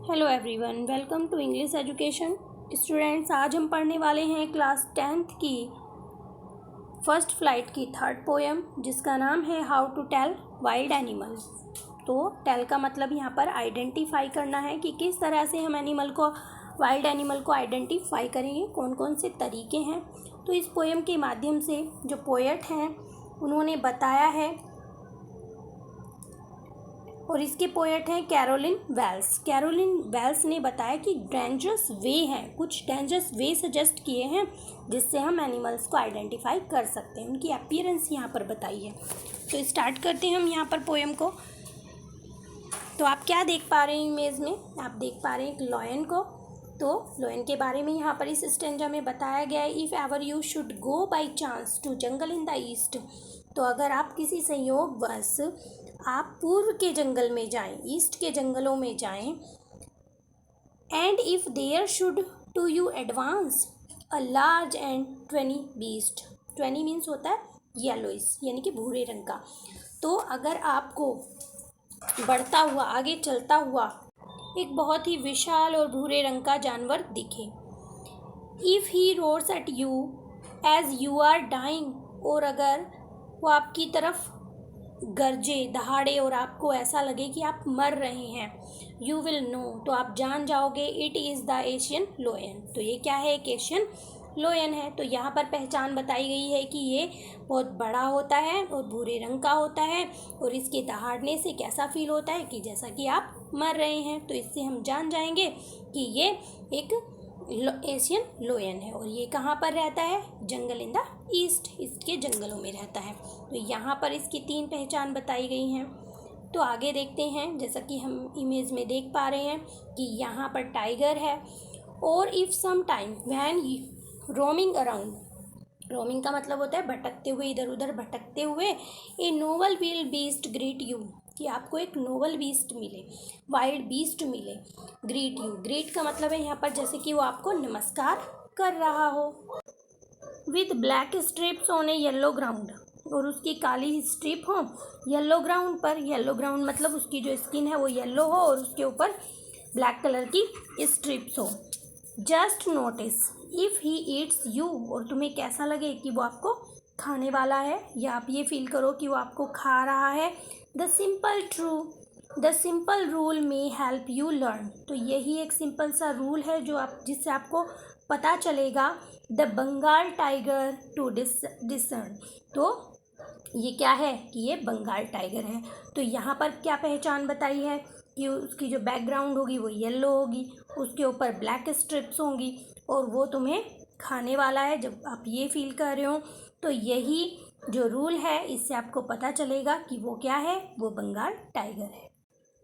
Hello everyone, welcome to English education. Students, आज हम पढ़ने वाले हैं क्लास 10th की फर्स्ट फ्लाइट की थर्ड पोएम, जिसका नाम है how to tell wild animal. तो टेल का मतलब यहाँ पर आइडेंटिफाई करना है कि किस तरह से हम वाइल्ड एनिमल को आइडेंटिफाई करेंगे, कौन कौन से तरीके हैं। तो इस पोएम के माध्यम से जो पोएट हैं उन्होंने बताया है, और इसके पोएट हैं कैरोलिन वेल्स। कैरोलिन वेल्स ने बताया कि डेंजरस वे हैं, कुछ डेंजरस वे सजेस्ट किए हैं जिससे हम एनिमल्स को आइडेंटिफाई कर सकते हैं। उनकी अपीयरेंस यहाँ पर बताई है। तो स्टार्ट करते हैं हम यहाँ पर पोएम को। तो आप क्या देख पा रहे हैं इमेज में? आप देख पा रहे हैं एक लॉयन को। तो लॉयन के बारे में यहाँ पर इस स्टेंजा में बताया गया है, if ever you should go by chance to jungle in the east. तो अगर आप किसी संयोगवश आप पूर्व के जंगल में जाएं, ईस्ट के जंगलों में जाएं, and if there should to you advance a large and tawny beast. Tawny means होता है येलोइस, यानी कि भूरे रंग का। तो अगर आपको बढ़ता हुआ, आगे चलता हुआ एक बहुत ही विशाल और भूरे रंग का जानवर दिखे, if he roars at you as you are dying, और अगर वो आपकी तरफ गरजे, दहाड़े और आपको ऐसा लगे कि आप मर रहे हैं, यू विल नो, तो आप जान जाओगे, इट इज़ द एशियन लोयन। तो ये क्या है? एक एशियन लोयन है। तो यहाँ पर पहचान बताई गई है कि ये बहुत बड़ा होता है और भूरे रंग का होता है, और इसके दहाड़ने से कैसा फील होता है कि जैसा कि आप मर रहे हैं। तो इससे हम जान जाएंगे कि ये एक एशियन लोयन है, और ये कहाँ पर रहता है? जंगल इन द ईस्ट, इसके जंगलों में रहता है। तो यहाँ पर इसकी 3 पहचान बताई गई हैं। तो आगे देखते हैं, जैसा कि हम इमेज में देख पा रहे हैं कि यहाँ पर टाइगर है, और if some time when roaming around, roaming का मतलब होता है भटकते हुए, इधर उधर भटकते हुए, a noble wild beast greet you, कि आपको एक नोबल बीस्ट मिले, वाइल्ड बीस्ट मिले, ग्रीट यू। ग्रीट का मतलब है यहाँ पर जैसे कि वो आपको नमस्कार कर रहा हो। With black strips on A yellow ground, और उसकी काली स्ट्रिप हो येलो ग्राउंड पर। येलो ग्राउंड मतलब उसकी जो स्किन है वो येलो हो और उसके ऊपर ब्लैक कलर की स्ट्रिप्स हो। Just notice if he eats you, और तुम्हें कैसा लगे कि वो आपको खाने वाला है, या आप ये फील करो कि वो आपको खा रहा है। द सिंपल रूल में हेल्प यू लर्न, तो यही एक सिंपल सा रूल है जिससे आपको पता चलेगा the Bengal tiger to discern. तो ये क्या है कि ये बंगाल टाइगर है। तो यहाँ पर क्या पहचान बताई है कि उसकी जो बैकग्राउंड होगी वो येलो होगी, उसके ऊपर ब्लैक स्ट्रिप्स होंगी, और वो तुम्हें खाने वाला है। जब आप ये फील कर रहे हो तो यही जो रूल है, इससे आपको पता चलेगा कि वो क्या है, वो बंगाल टाइगर है।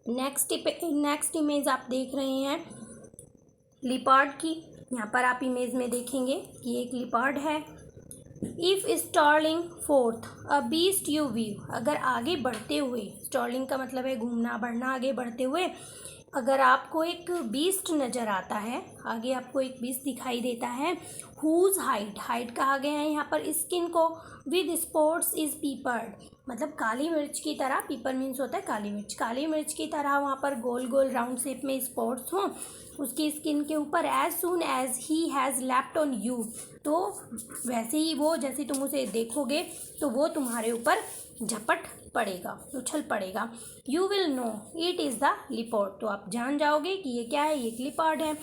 नेक्स्ट इमेज आप देख रहे हैं लिपार्ड की। यहाँ पर आप इमेज में देखेंगे कि एक लिपार्ड है। If startling forth a beast you view, अगर आगे बढ़ते हुए, स्टॉर्लिंग का मतलब है घूमना, बढ़ना, आगे बढ़ते हुए, अगर आपको एक बीस्ट नज़र आता है, आगे आपको एक बीस्ट दिखाई देता है, हुज हाइट कहा गया है यहाँ पर स्किन को, विद स्पॉट्स इज पीपर्ड, मतलब काली मिर्च की तरह, पीपर मीन्स होता है काली मिर्च की तरह वहाँ पर गोल गोल राउंड शेप में स्पॉट्स हों उसकी स्किन के ऊपर। As soon as he has leapt on you, तो वैसे ही वो, जैसे तुम उसे देखोगे तो वो तुम्हारे ऊपर झपट पड़ेगा, उछल पड़ेगा। You will know it is the leopard, तो आप जान जाओगे कि ये क्या है, ये एक लिपार्ड है।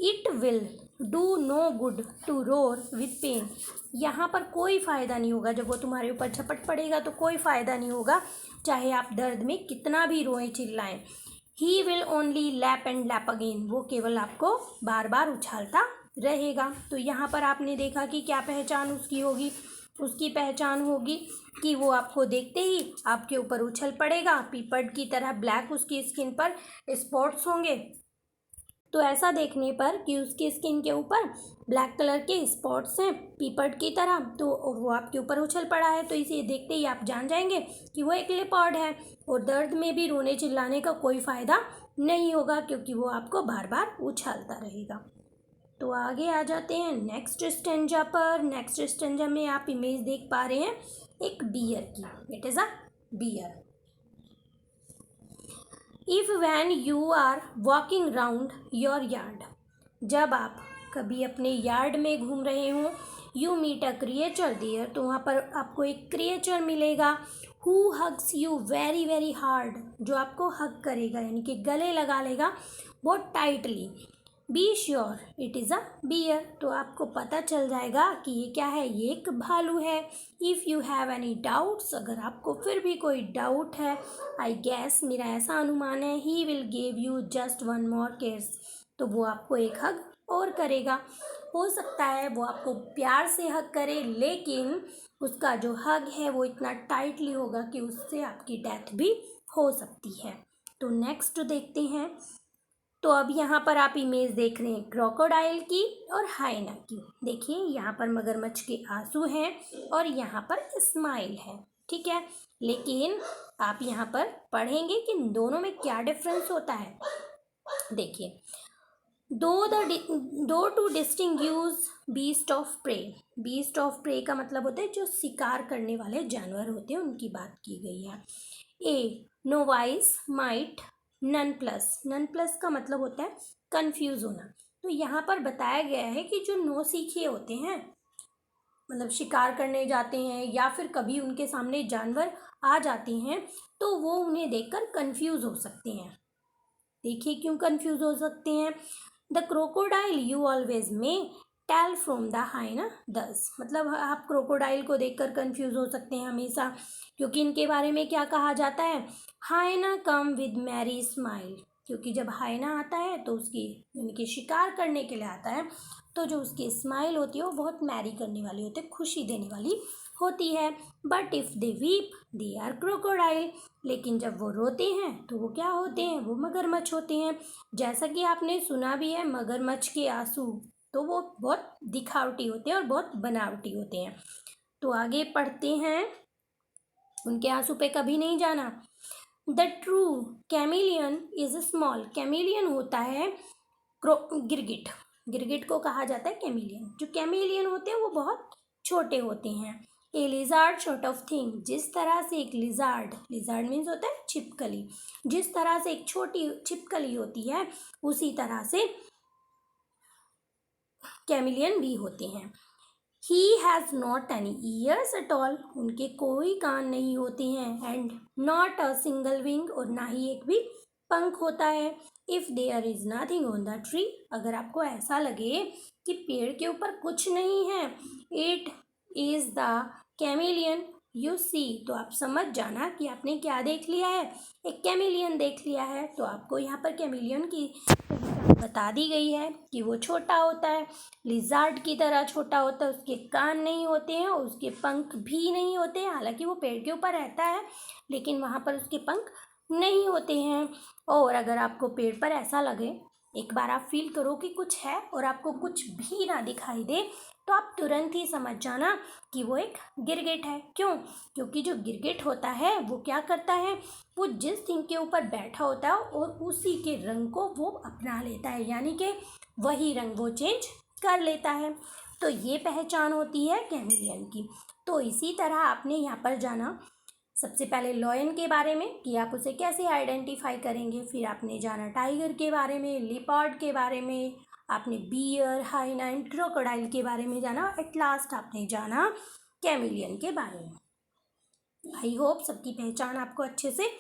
It will do no good to roar with pain, यहाँ पर कोई फ़ायदा नहीं होगा, जब वो तुम्हारे ऊपर झपट पड़ेगा तो कोई फ़ायदा नहीं होगा, चाहे आप दर्द में कितना भी रोएं चिल्लाएं। He will only laugh and laugh again, वो केवल आपको बार बार उछालता रहेगा। तो यहाँ पर आपने देखा कि क्या पहचान उसकी होगी? उसकी पहचान होगी कि वो आपको देखते ही आपके ऊपर उछल पड़ेगा, पीपर्ड की तरह ब्लैक उसकी स्किन पर स्पॉट्स होंगे। तो ऐसा देखने पर कि उसकी स्किन के ऊपर ब्लैक कलर के स्पॉट्स हैं पीपर्ड की तरह, तो वो आपके ऊपर उछल पड़ा है, तो इसे देखते ही आप जान जाएंगे कि वो एक लेपर्ड है, और दर्द में भी रोने चिल्लाने का कोई फ़ायदा नहीं होगा, क्योंकि वो आपको बार बार उछालता रहेगा। तो आगे आ जाते हैं नेक्स्ट स्टेंजा पर। नेक्स्ट स्टेंजा में आप इमेज देख पा रहे हैं एक बियर की। It is a bear. If when you are walking round your yard, जब आप कभी अपने यार्ड में घूम रहे हों, you meet a creature there, तो वहाँ पर आपको एक क्रिएचर मिलेगा, who hugs you very very hard, जो आपको हग करेगा यानी कि गले लगा लेगा बहुत tightly. Be sure it is a bear, तो आपको पता चल जाएगा कि ये क्या है, ये एक भालू है। If you have any doubts, अगर आपको फिर भी कोई डाउट है, आई गेस, मेरा ऐसा अनुमान है, he will give you just one more किस, तो वो आपको एक हग और करेगा। हो सकता है वो आपको प्यार से हग करे, लेकिन उसका जो हग है वो इतना टाइटली होगा कि उससे आपकी डेथ भी हो सकती है। तो नेक्स्ट देखते हैं। तो अब यहाँ पर आप इमेज देख रहे हैं क्रोकोडाइल की और हाइना की। देखिए यहाँ पर मगरमच्छ के आंसू हैं और यहाँ पर स्माइल है, ठीक है। लेकिन आप यहाँ पर पढ़ेंगे कि इन दोनों में क्या डिफरेंस होता है। देखिए, दो to distinguish beast of prey, beast of prey का मतलब होता है जो शिकार करने वाले जानवर होते हैं उनकी बात की गई है। A novice might nonplus, nonplus का मतलब होता है कंफ्यूज होना। तो यहाँ पर बताया गया है कि जो नौ सीखे होते हैं, मतलब शिकार करने जाते हैं या फिर कभी उनके सामने जानवर आ जाते हैं, तो वो उन्हें देखकर कंफ्यूज हो सकते हैं। देखिए क्यों कंफ्यूज हो सकते हैं। द क्रोकोडाइल यू ऑलवेज में टेल फ्रॉम द हाइना दस, मतलब आप क्रोकोडाइल को देखकर कंफ्यूज हो सकते हैं हमेशा, क्योंकि इनके बारे में क्या कहा जाता है, हाइना कम विद मैरी स्माइल, क्योंकि जब हाइना आता है तो उसकी यानी कि शिकार करने के लिए आता है, तो जो उसकी स्माइल होती है वो बहुत मैरी करने वाली होती है, खुशी देने वाली होती है। But if they weep they are crocodile, लेकिन जब वो रोते हैं तो वो क्या होते हैं, वो मगरमच्छ होते हैं। जैसा कि आपने सुना भी है, मगरमच्छ के आंसू तो वो बहुत दिखावटी होते हैं और बहुत बनावटी होते हैं। तो आगे पढ़ते हैं, उनके आंसू पे कभी नहीं जाना। The true chameleon is small, chameleon होता है गिरगिट, गिरगिट को कहा जाता है कैमिलियन। जो कैमिलियन होते हैं वो बहुत छोटे होते हैं। ए लिजार्ड शॉर्ट ऑफ थिंग, जिस तरह से एक लिजार्ड, लिजार्ड मीन्स होता है छिपकली, जिस तरह से एक छोटी छिपकली होती है उसी तरह से कैमिलियन भी होते हैं। He has not any ears at all, उनके कोई कान नहीं होते हैं। And not a single wing, और ना ही एक भी पंख होता है। If there is nothing on the tree, अगर आपको ऐसा लगे कि पेड़ के ऊपर कुछ नहीं है, it is the chameleon you see, तो आप समझ जाना कि आपने क्या देख लिया है, एक कैमिलियन देख लिया है। तो आपको यहाँ पर कैमिलियन की बता दी गई है कि वो छोटा होता है, लिजार्ड की तरह छोटा होता है, उसके कान नहीं होते हैं और उसके पंख भी नहीं होते हैं। हालांकि वो पेड़ के ऊपर रहता है लेकिन वहाँ पर उसके पंख नहीं होते हैं। और अगर आपको पेड़ पर ऐसा लगे, एक बार आप फील करो कि कुछ है और आपको कुछ भी ना दिखाई दे, तो आप तुरंत ही समझ जाना कि वो एक गिरगिट है। क्यों? क्योंकि जो गिरगिट होता है वो क्या करता है, वो जिस थिंग के ऊपर बैठा होता है और उसी के रंग को वो अपना लेता है, यानी कि वही रंग वो चेंज कर लेता है। तो ये पहचान होती है कैमिलियन की। तो इसी तरह आपने यहाँ पर जाना सबसे पहले लॉयन के बारे में कि आप उसे कैसे आइडेंटिफाई करेंगे, फिर आपने जाना टाइगर के बारे में, लिपर्ड के बारे में, आपने बियर, हाइना एंड क्रोकोडाइल के बारे में जाना, एट लास्ट आपने जाना कैमिलियन के बारे में। आई होप सबकी पहचान आपको अच्छे से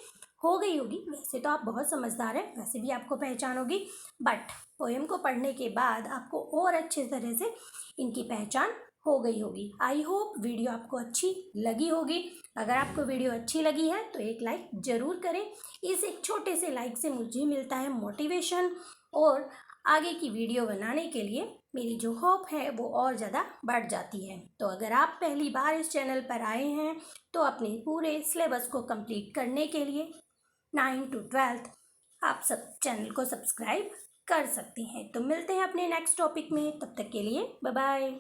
हो गई होगी। वैसे तो आप बहुत समझदार हैं, वैसे भी आपको पहचान होगी, बट पोएम को पढ़ने के बाद आपको और अच्छे तरह से इनकी पहचान हो गई होगी। आई होप वीडियो आपको अच्छी लगी होगी। अगर आपको वीडियो अच्छी लगी है तो एक लाइक ज़रूर करें। इस एक छोटे से लाइक से मुझे मिलता है मोटिवेशन, और आगे की वीडियो बनाने के लिए मेरी जो होप है वो और ज़्यादा बढ़ जाती है। तो अगर आप पहली बार इस चैनल पर आए हैं तो अपने पूरे सिलेबस को कंप्लीट करने के लिए 9 to 12 आप सब चैनल को सब्सक्राइब कर सकते हैं। तो मिलते हैं अपने नेक्स्ट टॉपिक में, तब तक के लिए बाय बाय।